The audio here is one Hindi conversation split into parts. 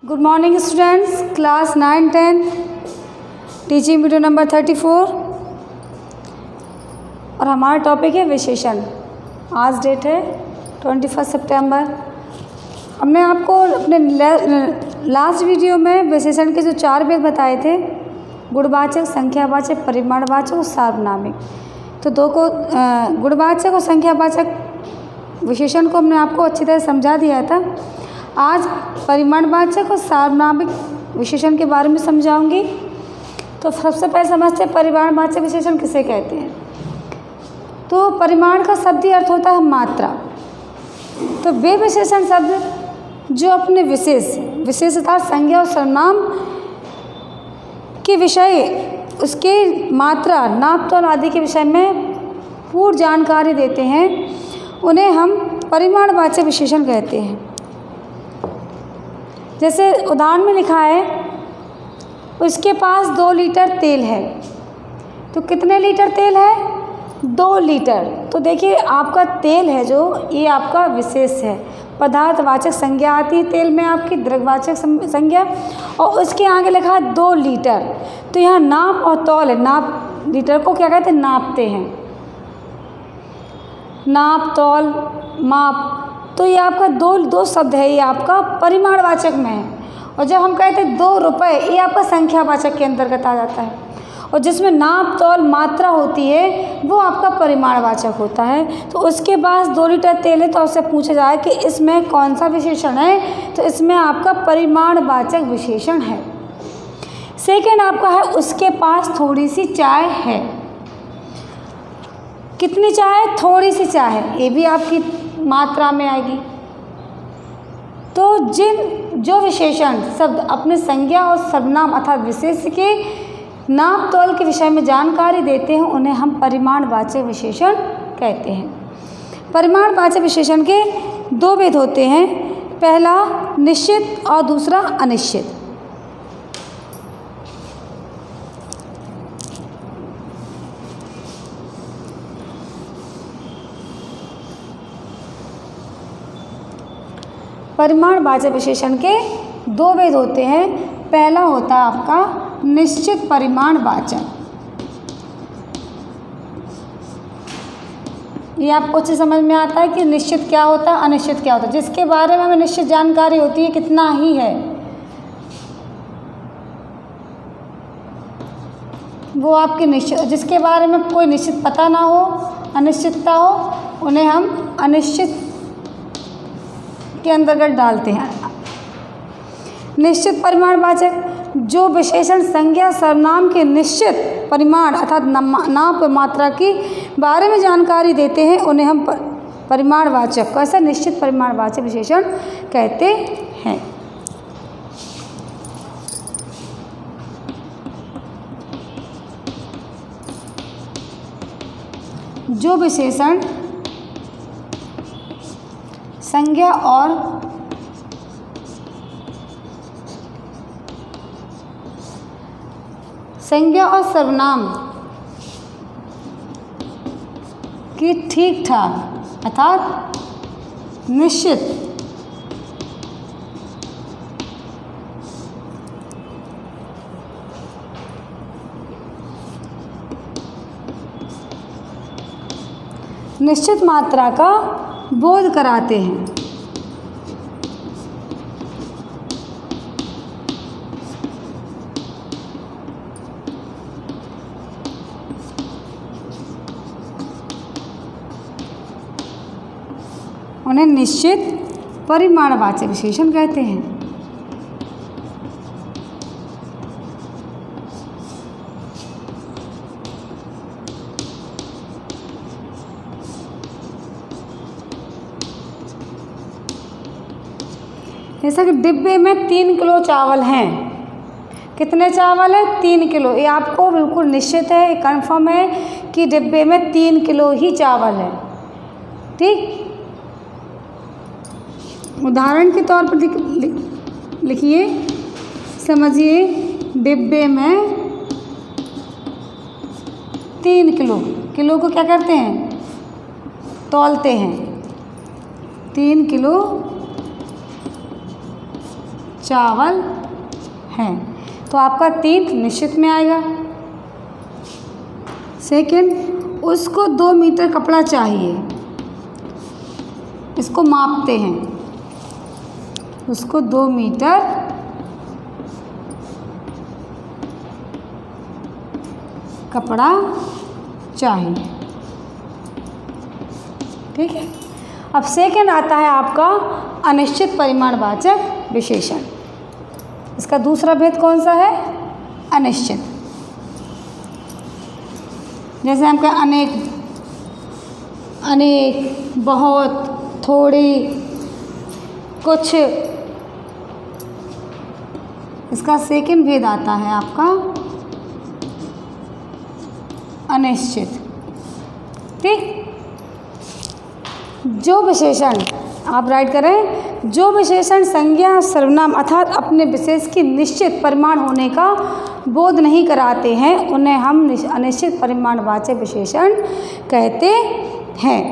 Good morning students, class 9-10 teaching video number 34 और हमारा टॉपिक है विशेषण। आज डेट है 21 सितंबर। हमने आपको अपने लास्ट वीडियो में विशेषण के जो 4 भेद बताए थे, गुणवाचक, संख्यावाचक, परिमाणवाचक और सार्वनामिक। तो दो को गुणवाचक और संख्यावाचक विशेषण को हमने आपको अच्छी तरह समझा दिया था। आज परिमाणवाचक और सार्वनामिक विशेषण के बारे में समझाऊंगी। तो सबसे पहले समझते हैं परिमाणवाचक विशेषण किसे कहते हैं। तो परिमाण का शब्दी अर्थ होता है मात्रा। तो वे विशेषण शब्द जो अपने विशेषता, संज्ञा और सर्वनाम के विषय, उसके मात्रा, नाप तोल आदि के विषय में पूर्ण जानकारी देते हैं, उन्हें हम परिमाणवाचक विशेषण कहते हैं। जैसे उदाहरण में लिखा है, उसके पास 2 लीटर तेल है। तो कितने लीटर तेल है? 2 लीटर। तो देखिए, आपका तेल है जो, ये आपका विशेष है। पदार्थवाचक संज्ञा आती है तेल में, आपकी द्रव्यवाचक संज्ञा, और उसके आगे लिखा है 2 लीटर। तो यहाँ नाप और तौल है। नाप, लीटर को क्या कहते हैं? नापते हैं। नाप, तौल, माप। तो ये आपका दो शब्द है, ये आपका परिमाणवाचक में है। और जब हम कहते हैं 2 रुपये, ये आपका संख्यावाचक के अंतर्गत आ जाता है। और जिसमें नाप, तौल, मात्रा होती है, वो आपका परिमाणवाचक होता है। तो उसके पास 2 लीटर तेल है, तो उससे पूछा जाए कि इसमें कौन सा विशेषण है, तो इसमें आपका परिमाणवाचक विशेषण है। सेकेंड आपका है, उसके पास थोड़ी सी चाय है। कितनी चाय? थोड़ी सी चाय है। ये भी आपकी मात्रा में आएगी। तो जो विशेषण शब्द अपने संज्ञा और सर्वनाम अर्थात विशेष के नाप तौल के विषय में जानकारी देते हैं, उन्हें हम परिमाणवाचक विशेषण कहते हैं। परिमाणवाचक विशेषण के 2 भेद होते हैं। पहला निश्चित और दूसरा अनिश्चित। परिमाणवाचक विशेषण के 2 भेद होते हैं। पहला होता है आपका निश्चित परिमाणवाचक। ये आपको अच्छे समझ में आता है कि निश्चित क्या होता है, अनिश्चित क्या होता है। जिसके बारे में हमें निश्चित जानकारी होती है, कितना ही है, वो आपकी निश्चित। जिसके बारे में कोई निश्चित पता ना हो, अनिश्चितता हो, उन्हें हम अनिश्चित के अंतर्गत डालते हैं। निश्चित परिमाणवाचक, जो विशेषण संज्ञा सर्वनाम के निश्चित परिमाण अर्थात नाप मात्रा की बारे में जानकारी देते हैं, उन्हें हम परिमाणवाचक, कैसा निश्चित परिमाणवाचक विशेषण कहते हैं। जो विशेषण संज्ञा और सर्वनाम की ठीक ठाक अर्थात निश्चित मात्रा का बोध कराते हैं। उन्हें निश्चित परिमाणवाचक विशेषण कहते हैं। जैसा कि डिब्बे में 3 किलो चावल हैं। कितने चावल है? 3 किलो। ये आपको बिल्कुल निश्चित है, कंफर्म है कि डिब्बे में 3 किलो ही चावल है। ठीक। उदाहरण के तौर पर लिखिए, समझिए, डिब्बे में 3 किलो। किलो को क्या करते हैं? तौलते हैं। 3 किलो चावल हैं। तो आपका 3 निश्चित में आएगा। सेकंड, उसको 2 मीटर कपड़ा चाहिए, इसको मापते हैं, उसको 2 मीटर कपड़ा चाहिए। ठीक है। अब सेकंड आता है आपका अनिश्चित परिमाणवाचक विशेषण। इसका दूसरा भेद कौन सा है? अनिश्चित। जैसे हम कहें अनेक, अनेक, बहुत, थोड़ी, कुछ। इसका सेकंड भेद आता है आपका अनिश्चित। ठीक। जो विशेषण आप राइट करें, जो विशेषण संज्ञा सर्वनाम अर्थात अपने विशेष की निश्चित परिमाण होने का बोध नहीं कराते हैं, उन्हें हम अनिश्चित परिमाणवाचक विशेषण कहते हैं।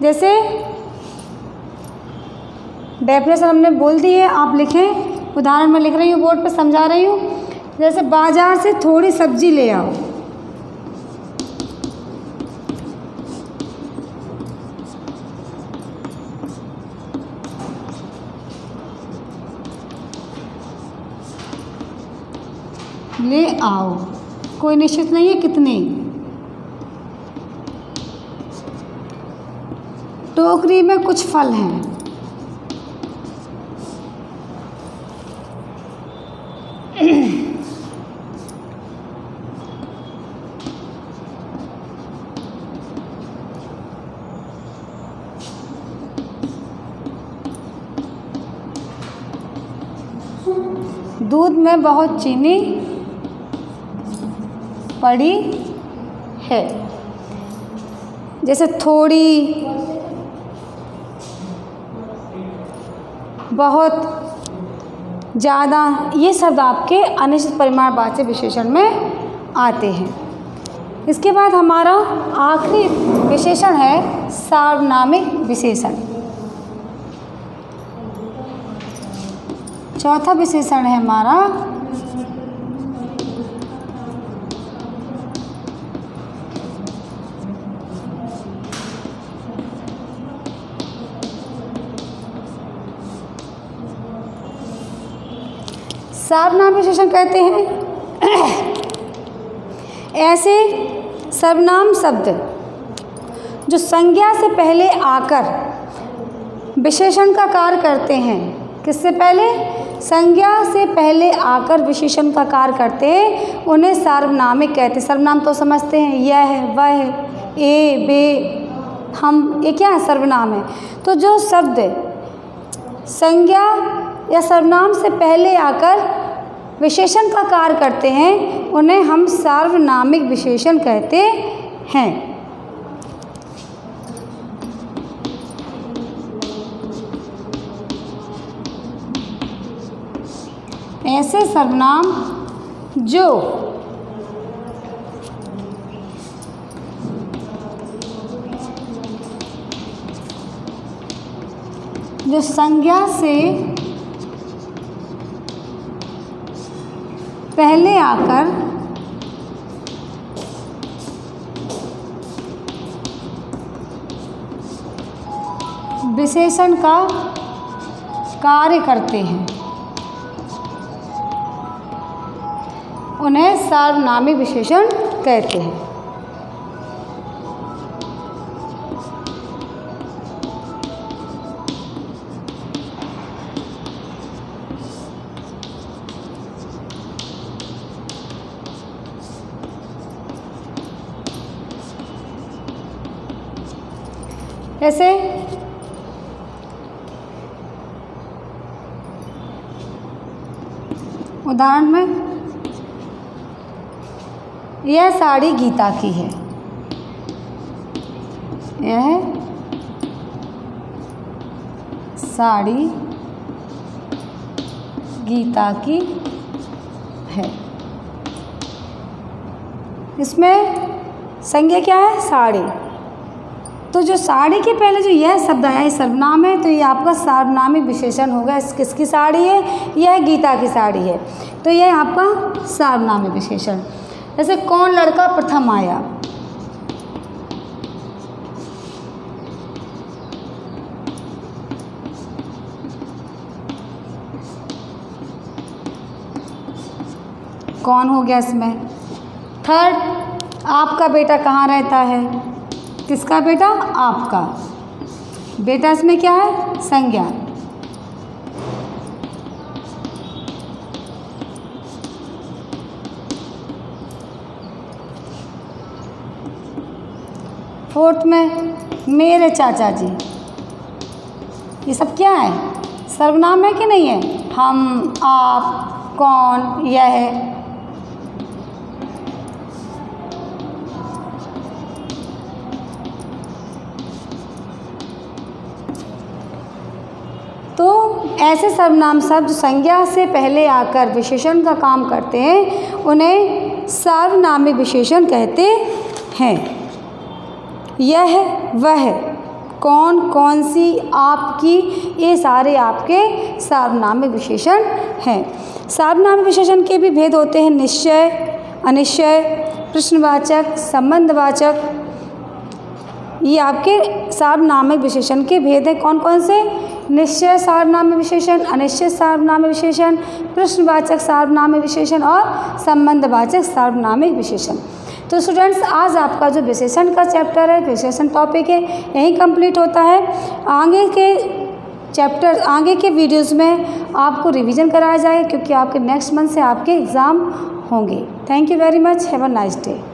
जैसे डेफिनेशन हमने बोल दी है, आप लिखें। उदाहरण में लिख रही हूँ, बोर्ड पे समझा रही हूँ। जैसे बाजार से थोड़ी सब्जी ले आओ। ले आओ, कोई निश्चित नहीं है कितने। टोकरी में कुछ फल हैं। दूध में बहुत चीनी पड़ी है। जैसे थोड़ी, बहुत, ज़्यादा, ये शब्द आपके अनिश्चित परिमाणवाचक विशेषण में आते हैं। इसके बाद हमारा आखिरी विशेषण है सार्वनामिक विशेषण। चौथा विशेषण है हमारा सर्वनाम विशेषण। कहते हैं ऐसे सर्वनाम शब्द जो संज्ञा से पहले आकर विशेषण का कार्य करते हैं। किससे पहले? संज्ञा से पहले आकर विशेषण का कार्य करते हैं, उन्हें सार्वनामिक कहते हैं। सर्वनाम तो समझते हैं, यह, वह, ए, बे, हम, ये क्या है? सर्वनाम है। तो जो शब्द संज्ञा या सर्वनाम से पहले आकर विशेषण का कार्य करते हैं, उन्हें हम सार्वनामिक विशेषण कहते हैं। ऐसे सर्वनाम जो संज्ञा से पहले आकर विशेषण का कार्य करते हैं, उन्हें सार्वनामिक विशेषण कहते हैं। ऐसे उदाहरण में, यह साड़ी गीता की है। यह साड़ी गीता की है। इसमें संज्ञा क्या है? साड़ी। तो जो साड़ी के पहले जो यह शब्द आया, ये सर्वनाम है, तो ये आपका सार्वनामिक विशेषण होगा। इस किसकी साड़ी है? यह गीता की साड़ी है, तो यह आपका सार्वनामिक विशेषण। जैसे कौन लड़का प्रथम आया, कौन हो गया इसमें। थर्ड, आपका बेटा कहाँ रहता है? किसका बेटा? आपका बेटा। इसमें क्या है? संज्ञा। फोर्थ में मेरे चाचा जी, ये सब क्या है? सर्वनाम है कि नहीं है? हम, आप, कौन, यह। तो ऐसे सर्वनाम शब्द संज्ञा से पहले आकर विशेषण का काम करते हैं, उन्हें सार्वनामिक विशेषण कहते हैं। यह, वह, कौन, कौन सी, आपकी, ये सारे आपके सार्वनामिक विशेषण हैं। सार्वनामिक विशेषण के भी भेद होते हैं, निश्चय, अनिश्चय, प्रश्नवाचक, संबंधवाचक। ये आपके सार्वनामिक विशेषण के भेद हैं। कौन कौन से? निश्चय सार्वनामिक विशेषण, अनिश्चय सार्वनामिक विशेषण, प्रश्नवाचक सार्वनामिक विशेषण और संबंधवाचक सार्वनामिक विशेषण। तो स्टूडेंट्स, आज आपका जो विशेषण का चैप्टर है, विशेषण टॉपिक है, यही कंप्लीट होता है। आगे के वीडियोज़ में आपको रिवीजन कराया जाएगा, क्योंकि आपके नेक्स्ट मंथ से आपके एग्ज़ाम होंगे। Thank you very much. Have a nice day.